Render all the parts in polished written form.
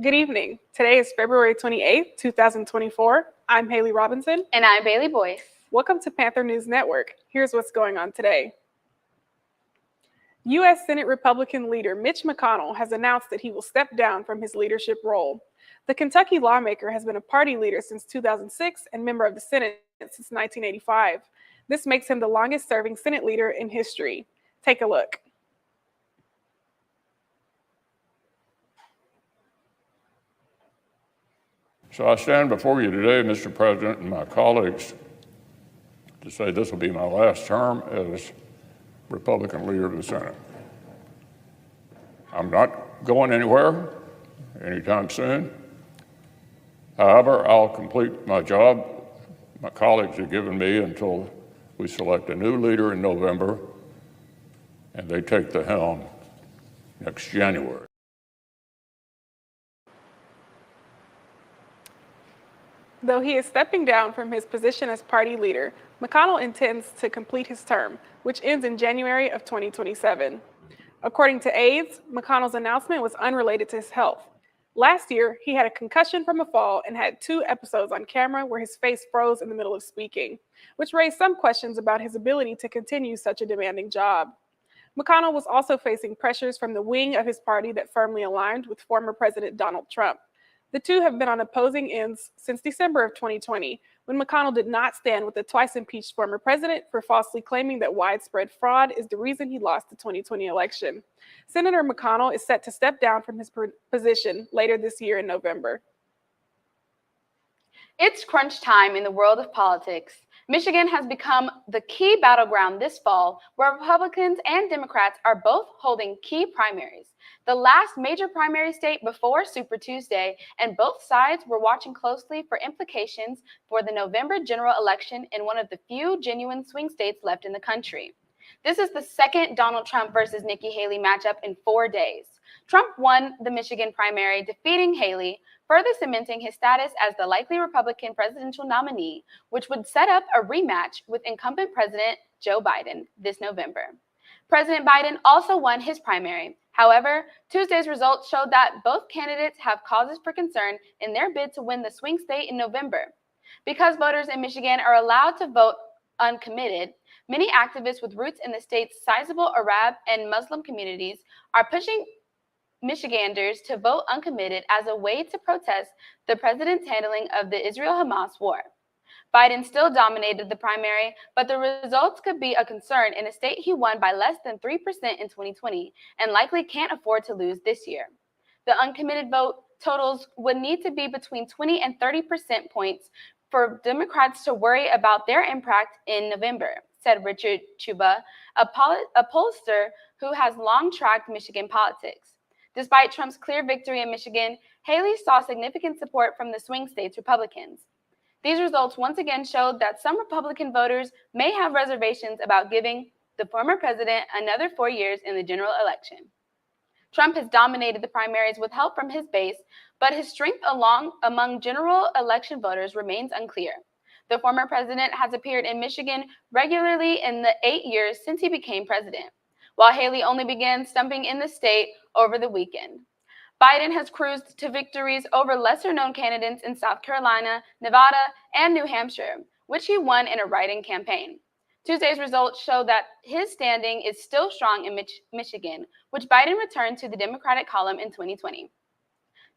Good evening. Today is February 28th, 2024. I'm Haley Robinson. And I'm Bailey Boyce. Welcome to Panther News Network. Here's what's going on today. U.S. Senate Republican leader Mitch McConnell has announced that he will step down from his leadership role. The Kentucky lawmaker has been a party leader since 2006 and member of the Senate since 1985. This makes him the longest-serving Senate leader in history. Take a look. So I stand before you today, Mr. President, and my colleagues, to say this will be my last term as Republican leader of the Senate. I'm not going anywhere anytime soon. However, I'll complete my job my colleagues have given me until we select a new leader in November, and they take the helm next January. Though he is stepping down from his position as party leader, McConnell intends to complete his term, which ends in January of 2027. According to aides, McConnell's announcement was unrelated to his health. Last year, he had a concussion from a fall and had 2 episodes on camera where his face froze in the middle of speaking, which raised some questions about his ability to continue such a demanding job. McConnell was also facing pressures from the wing of his party that firmly aligned with former President Donald Trump. The two have been on opposing ends since December of 2020, when McConnell did not stand with the twice-impeached former president for falsely claiming that widespread fraud is the reason he lost the 2020 election. Senator McConnell is set to step down from his position later this year in November. It's crunch time in the world of politics. Michigan has become the key battleground this fall, where Republicans and Democrats are both holding key primaries. The last major primary state before Super Tuesday, and both sides were watching closely for implications for the November general election in one of the few genuine swing states left in the country. This is the second Donald Trump versus Nikki Haley matchup in 4 days. Trump won the Michigan primary, defeating Haley, further cementing his status as the likely Republican presidential nominee, which would set up a rematch with incumbent President Joe Biden this November. President Biden also won his primary. However, Tuesday's results showed that both candidates have causes for concern in their bid to win the swing state in November. Because voters in Michigan are allowed to vote uncommitted, many activists with roots in the state's sizable Arab and Muslim communities are pushing Michiganders to vote uncommitted as a way to protest the president's handling of the Israel-Hamas war. Biden still dominated the primary, but the results could be a concern in a state he won by less than 3% in 2020 and likely can't afford to lose this year. The uncommitted vote totals would need to be between 20 and 30% points for Democrats to worry about their impact in November, said Richard Chuba, a pollster who has long tracked Michigan politics. Despite Trump's clear victory in Michigan, Haley saw significant support from the swing state's Republicans. These results once again showed that some Republican voters may have reservations about giving the former president another 4 years in the general election. Trump has dominated the primaries with help from his base, but his strength among general election voters remains unclear. The former president has appeared in Michigan regularly in the 8 years since he became president, while Haley only began stumping in the state over the weekend. Biden has cruised to victories over lesser-known candidates in South Carolina, Nevada, and New Hampshire, which he won in a write-in campaign. Tuesday's results show that his standing is still strong in Michigan, which Biden returned to the Democratic column in 2020.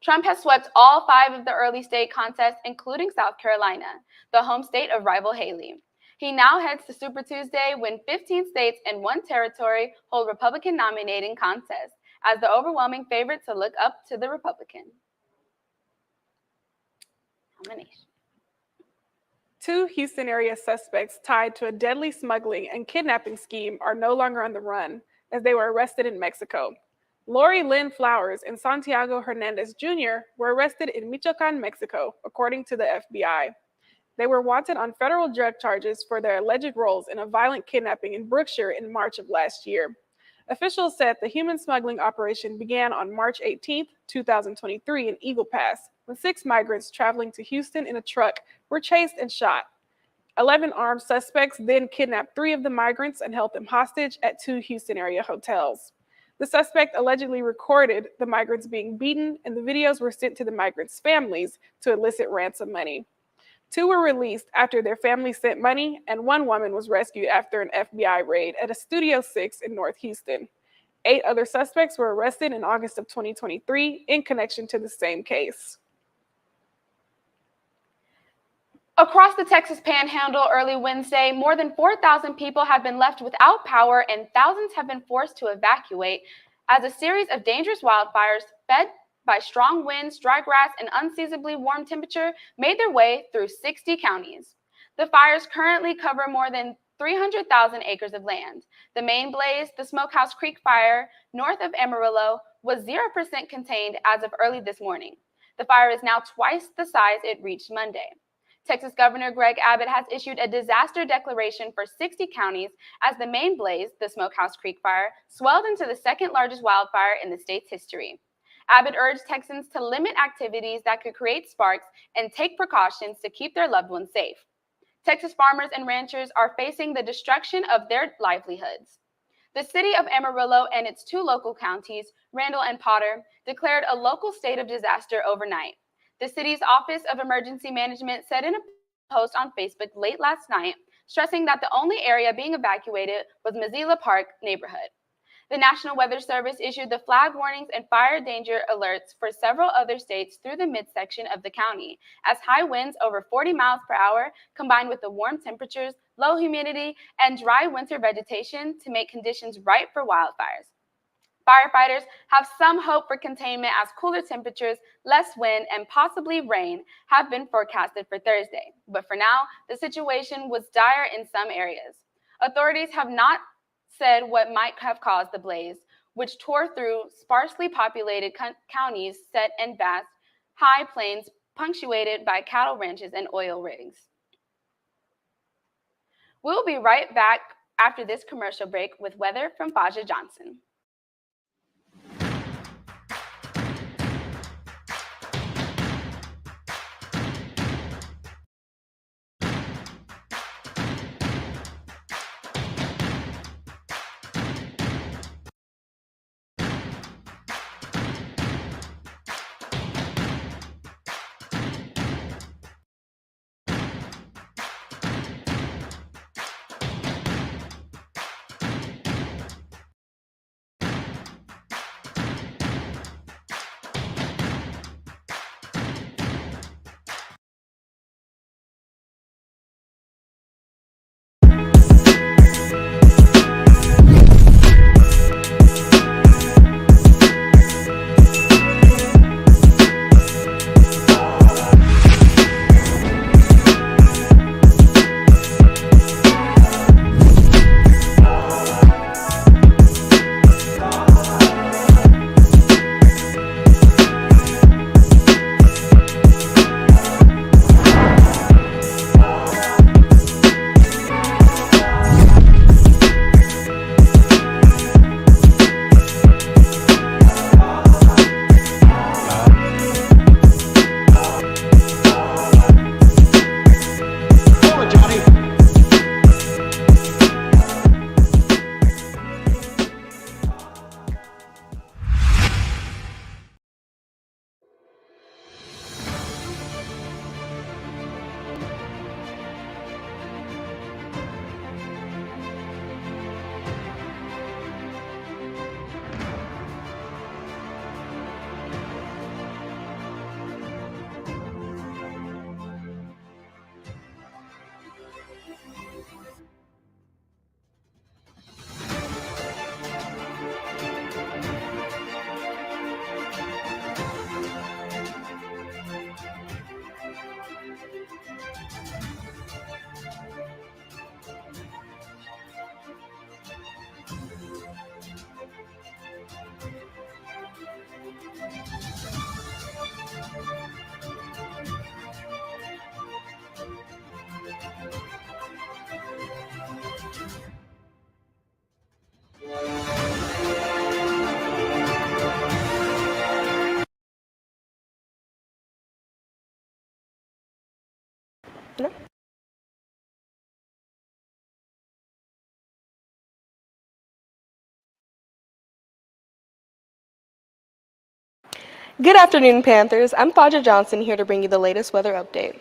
Trump has swept all 5 of the early state contests, including South Carolina, the home state of rival Haley. He now heads to Super Tuesday when 15 states and 1 territory hold Republican nominating contests, as the overwhelming favorite to look up to the Republican nomination. 2 Houston area suspects tied to a deadly smuggling and kidnapping scheme are no longer on the run, as they were arrested in Mexico. Lori Lynn Flowers and Santiago Hernandez Jr. were arrested in Michoacan, Mexico, according to the FBI. They were wanted on federal drug charges for their alleged roles in a violent kidnapping in Brookshire in March of last year. Officials said the human smuggling operation began on March 18, 2023 in Eagle Pass, when 6 migrants traveling to Houston in a truck were chased and shot. 11 armed suspects then kidnapped 3 of the migrants and held them hostage at 2 Houston area hotels. The suspect allegedly recorded the migrants being beaten, and the videos were sent to the migrants' families to elicit ransom money. 2 were released after their families sent money, and 1 woman was rescued after an FBI raid at a Studio 6 in North Houston. 8 other suspects were arrested in August of 2023 in connection to the same case. Across the Texas Panhandle early Wednesday, more than 4,000 people have been left without power and thousands have been forced to evacuate as a series of dangerous wildfires fed by strong winds, dry grass, and unseasonably warm temperature made their way through 60 counties. The fires currently cover more than 300,000 acres of land. The main blaze, the Smokehouse Creek fire north of Amarillo, was 0% contained as of early this morning. The fire is now twice the size it reached Monday. Texas Governor Greg Abbott has issued a disaster declaration for 60 counties as the main blaze, the Smokehouse Creek fire, swelled into the second largest wildfire in the state's history. Abbott urged Texans to limit activities that could create sparks and take precautions to keep their loved ones safe. Texas farmers and ranchers are facing the destruction of their livelihoods. The city of Amarillo and its 2 local counties, Randall and Potter, declared a local state of disaster overnight. The city's Office of Emergency Management said in a post on Facebook late last night, stressing that the only area being evacuated was Mozilla Park neighborhood. The National Weather Service issued the flag warnings and fire danger alerts for several other states through the midsection of the county, as high winds over 40 miles per hour combined with the warm temperatures, low humidity, and dry winter vegetation to make conditions ripe for wildfires. Firefighters have some hope for containment as cooler temperatures, less wind, and possibly rain have been forecasted for Thursday. But for now, the situation was dire in some areas. Authorities have not said what might have caused the blaze, which tore through sparsely populated counties set in vast, high plains punctuated by cattle ranches and oil rigs. We'll be right back after this commercial break with weather from Faja Johnson. Good afternoon, Panthers. I'm Faja Johnson here to bring you the latest weather update.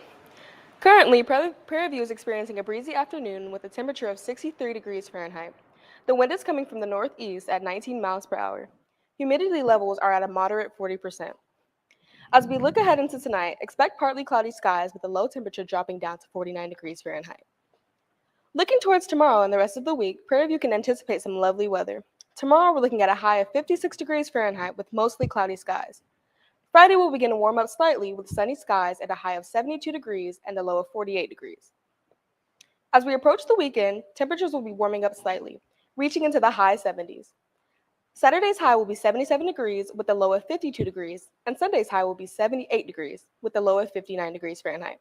Currently, Prairie View is experiencing a breezy afternoon with a temperature of 63 degrees Fahrenheit. The wind is coming from the northeast at 19 miles per hour. Humidity levels are at a moderate 40%. As we look ahead into tonight, expect partly cloudy skies with a low temperature dropping down to 49 degrees Fahrenheit. Looking towards tomorrow and the rest of the week, Prairie View can anticipate some lovely weather. Tomorrow, we're looking at a high of 56 degrees Fahrenheit with mostly cloudy skies. Friday will begin to warm up slightly with sunny skies at a high of 72 degrees and a low of 48 degrees. As we approach the weekend, temperatures will be warming up slightly, reaching into the high 70s. Saturday's high will be 77 degrees with a low of 52 degrees, and Sunday's high will be 78 degrees with a low of 59 degrees Fahrenheit.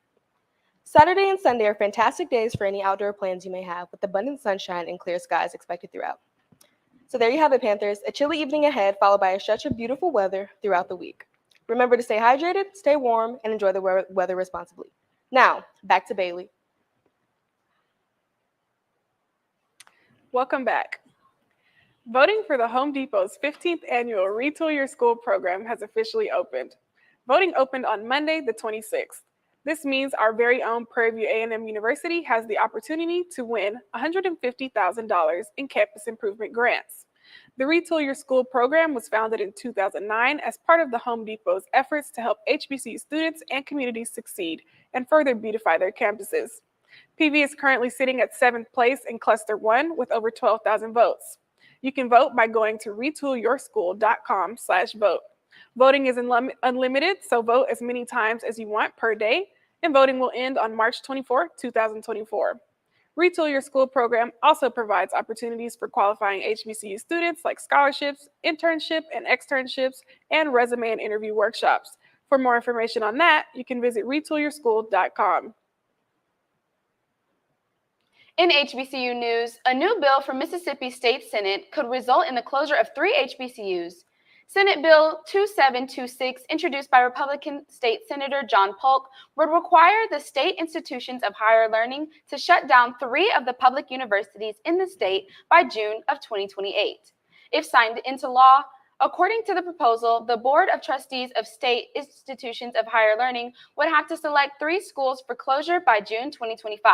Saturday and Sunday are fantastic days for any outdoor plans you may have, with abundant sunshine and clear skies expected throughout. So there you have it, Panthers, a chilly evening ahead followed by a stretch of beautiful weather throughout the week. Remember to stay hydrated, stay warm, and enjoy the weather responsibly. Now, back to Bailey. Welcome back. Voting for the Home Depot's 15th annual Retool Your School program has officially opened. Voting opened on Monday, the 26th. This means our very own Prairie View A&M University has the opportunity to win $150,000 in campus improvement grants. The Retool Your School program was founded in 2009 as part of the Home Depot's efforts to help HBCU students and communities succeed and further beautify their campuses. PV is currently sitting at 7th place in Cluster 1 with over 12,000 votes. You can vote by going to retoolyourschool.com/vote. Voting is unlimited, so vote as many times as you want per day, and voting will end on March 24, 2024. Retool Your School program also provides opportunities for qualifying HBCU students like scholarships, internship and externships, and resume and interview workshops. For more information on that, you can visit retoolyourschool.com. In HBCU news, a new bill from Mississippi State Senate could result in the closure of 3 HBCUs. Senate Bill 2726, introduced by Republican State Senator John Polk, would require the state institutions of higher learning to shut down 3 of the public universities in the state by June of 2028. If signed into law, according to the proposal, the Board of Trustees of State Institutions of Higher Learning would have to select 3 schools for closure by June 2025.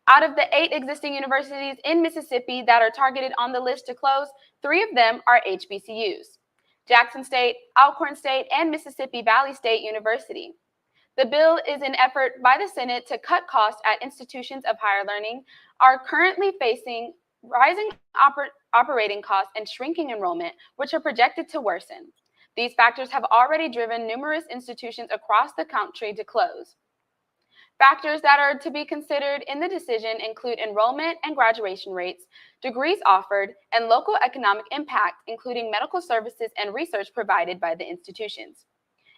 Out of the 8 existing universities in Mississippi that are targeted on the list to close, 3 of them are HBCUs: Jackson State, Alcorn State, and Mississippi Valley State University. The bill is an effort by the Senate to cut costs at institutions of higher learning are currently facing rising operating costs and shrinking enrollment, which are projected to worsen. These factors have already driven numerous institutions across the country to close. Factors that are to be considered in the decision include enrollment and graduation rates, degrees offered, and local economic impact, including medical services and research provided by the institutions.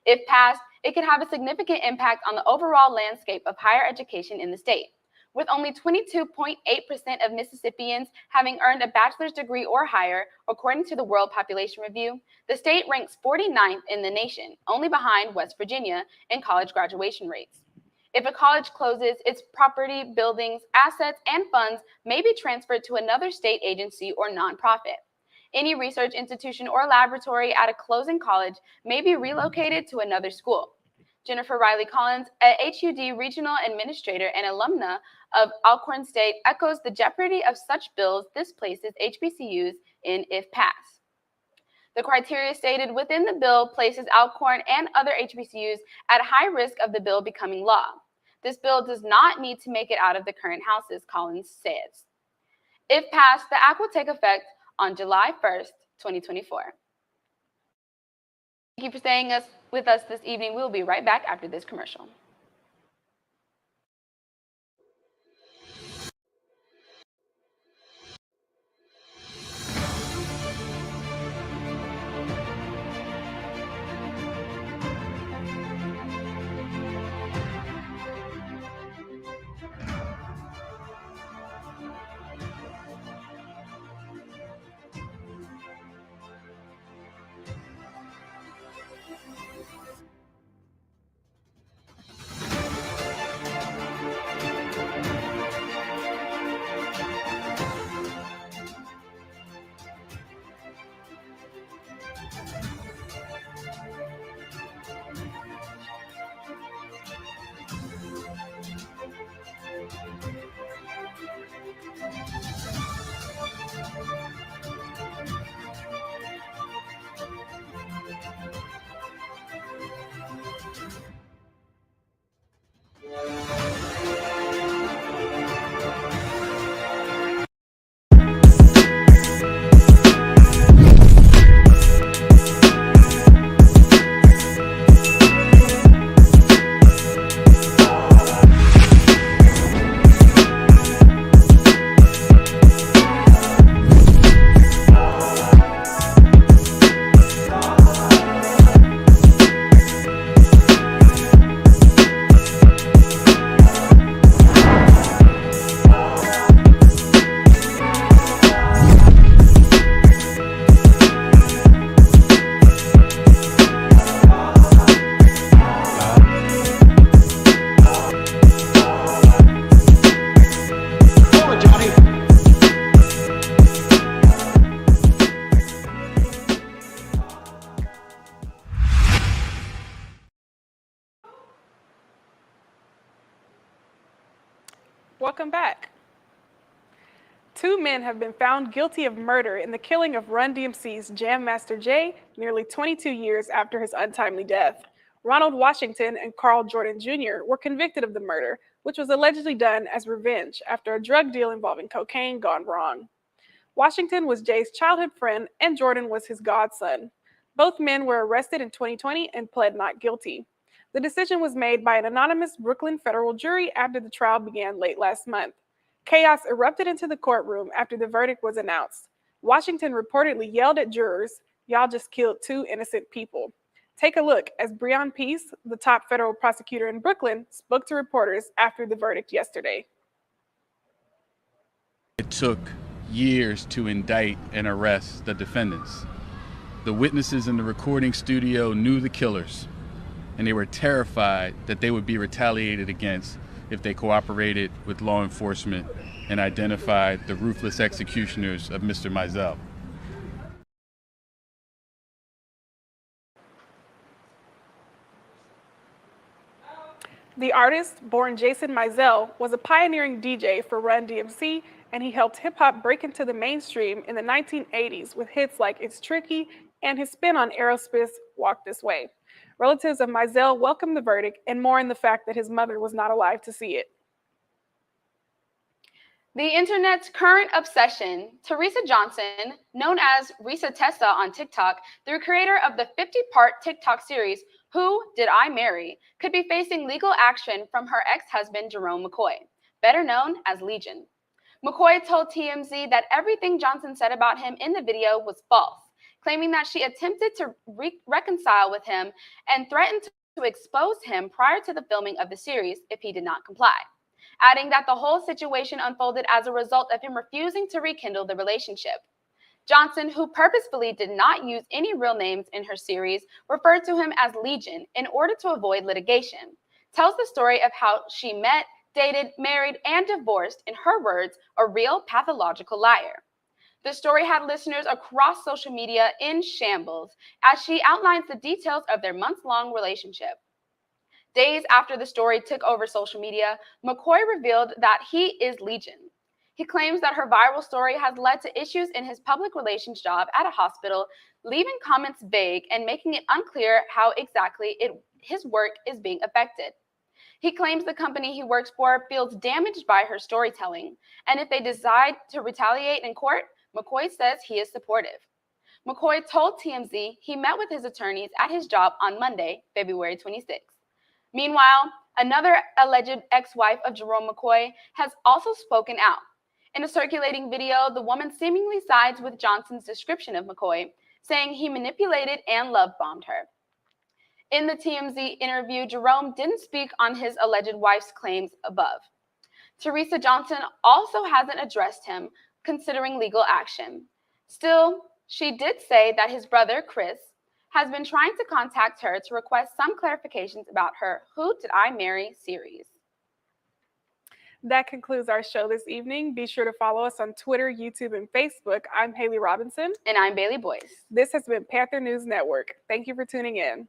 If passed, it could have a significant impact on the overall landscape of higher education in the state. With only 22.8% of Mississippians having earned a bachelor's degree or higher, according to the World Population Review, the state ranks 49th in the nation, only behind West Virginia in college graduation rates. If a college closes, its property, buildings, assets, and funds may be transferred to another state agency or nonprofit. Any research institution or laboratory at a closing college may be relocated to another school. Jennifer Riley Collins, a HUD regional administrator and alumna of Alcorn State, echoes the jeopardy of such bills this places HBCUs in if passed. The criteria stated within the bill places Alcorn and other HBCUs at high risk of the bill becoming law. This bill does not need to make it out of the current houses, Collins says. If passed, the act will take effect on July 1st, 2024. Thank you for staying with us this evening. We'll be right back after this commercial. welcome back. 2 men have been found guilty of murder in the killing of Run DMC's Jam Master Jay nearly 22 years after his untimely death. Ronald Washington and Carl Jordan Jr. were convicted of the murder, which was allegedly done as revenge after a drug deal involving cocaine gone wrong. Washington was Jay's childhood friend and Jordan was his godson. Both men were arrested in 2020 and pled not guilty. The decision was made by an anonymous Brooklyn federal jury after the trial began late last month. Chaos erupted into the courtroom after the verdict was announced. Washington reportedly yelled at jurors, "Y'all just killed 2 innocent people." Take a look as Breon Peace, the top federal prosecutor in Brooklyn, spoke to reporters after the verdict yesterday. It took years to indict and arrest the defendants. The witnesses in the recording studio knew the killers, and they were terrified that they would be retaliated against if they cooperated with law enforcement and identified the ruthless executioners of Mr. Mizell. The artist, born Jason Mizell, was a pioneering DJ for Run DMC, and he helped hip-hop break into the mainstream in the 1980s with hits like It's Tricky and his spin on Aerosmith's Walk This Way. Relatives of Mizell welcomed the verdict and mourned the fact that his mother was not alive to see it. The internet's current obsession, Teresa Johnson, known as Risa Tessa on TikTok, the creator of the 50-part TikTok series, Who Did I Marry?, could be facing legal action from her ex-husband, Jerome McCoy, better known as Legion. McCoy told TMZ that everything Johnson said about him in the video was false, claiming that she attempted to reconcile with him and threatened to expose him prior to the filming of the series if he did not comply, adding that the whole situation unfolded as a result of him refusing to rekindle the relationship. Johnson, who purposefully did not use any real names in her series, referred to him as Legion in order to avoid litigation, tells the story of how she met, dated, married, and divorced, in her words, a real pathological liar. The story had listeners across social media in shambles as she outlines the details of their months-long relationship. Days after the story took over social media, McCoy revealed that he is Legion. He claims that her viral story has led to issues in his public relations job at a hospital, leaving comments vague and making it unclear how exactly his work is being affected. He claims the company he works for feels damaged by her storytelling, and if they decide to retaliate in court, McCoy says he is supportive. McCoy told TMZ he met with his attorneys at his job on Monday, February 26. Meanwhile, another alleged ex-wife of Jerome McCoy has also spoken out. In a circulating video, the woman seemingly sides with Johnson's description of McCoy, saying he manipulated and love-bombed her. In the TMZ interview, Jerome didn't speak on his alleged wife's claims above. Teresa Johnson also hasn't addressed him, considering legal action. Still, she did say that his brother, Chris, has been trying to contact her to request some clarifications about her Who Did I Marry series. That concludes our show this evening. Be sure to follow us on Twitter, YouTube, and Facebook. I'm Haley Robinson. And I'm Bailey Boyce. This has been Panther News Network. Thank you for tuning in.